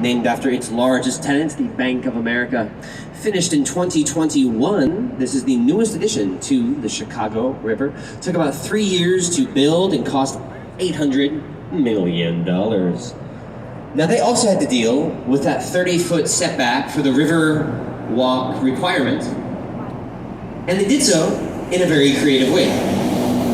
named after its largest tenant, the Bank of America. Finished in 2021, this is the newest addition to the Chicago River. Took about 3 years to build and cost $800 million. Now they also had to deal with that 30-foot setback for the river walk requirement, and they did so in a very creative way.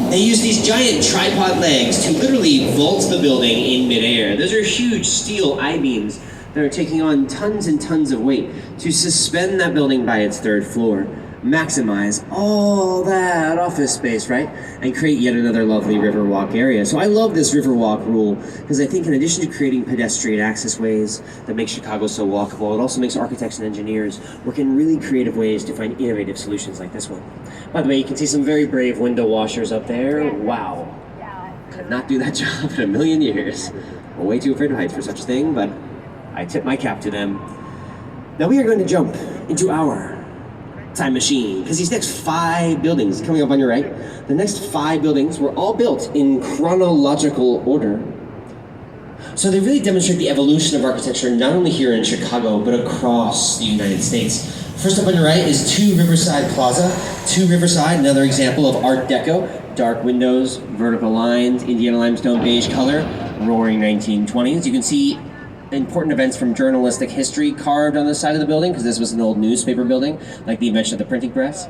They used these giant tripod legs to literally vault the building in midair. Those are huge steel I-beams that are taking on tons and tons of weight to suspend that building by its third floor, maximize all that office space, right? And create yet another lovely Riverwalk area. So I love this Riverwalk rule because I think in addition to creating pedestrian access ways that make Chicago so walkable, it also makes architects and engineers work in really creative ways to find innovative solutions like this one. By the way, you can see some very brave window washers up there. Wow. Could not do that job in a million years. I'm way too afraid of heights for such a thing, but I tip my cap to them. Now we are going to jump into our time machine, because these next 5 buildings coming up on your right, the next 5 buildings were all built in chronological order. So they really demonstrate the evolution of architecture not only here in Chicago, but across the United States. First up on your right is 2 Riverside Plaza. 2 Riverside, another example of Art Deco. Dark windows, vertical lines, Indiana limestone beige color, roaring 1920s. You can see important events from journalistic history carved on the side of the building, because this was an old newspaper building, like the invention of the printing press.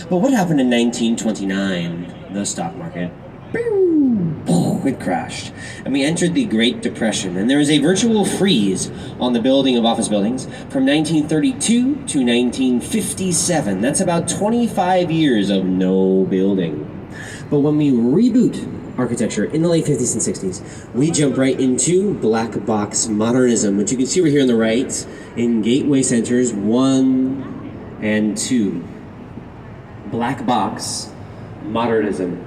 But what happened in 1929? The stock market, it crashed. And we entered the Great Depression, and there was a virtual freeze on the building of office buildings from 1932 to 1957. That's about 25 years of no building. But when we reboot architecture in the late 50s and 60s, we jump right into black box modernism, which you can see over here on the right in Gateway Centers 1 and 2. Black box modernism.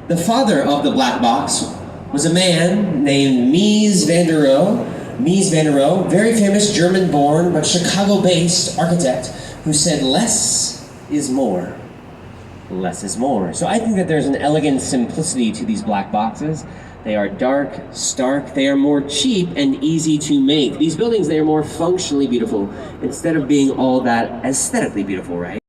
The father of the black box was a man named Mies van der Rohe. Mies van der Rohe, very famous German-born but Chicago-based architect who said less is more. Less is more. So I think that there's an elegant simplicity to these black boxes. They are dark, stark, they are more cheap and easy to make. These buildings, they are more functionally beautiful instead of being all that aesthetically beautiful, right?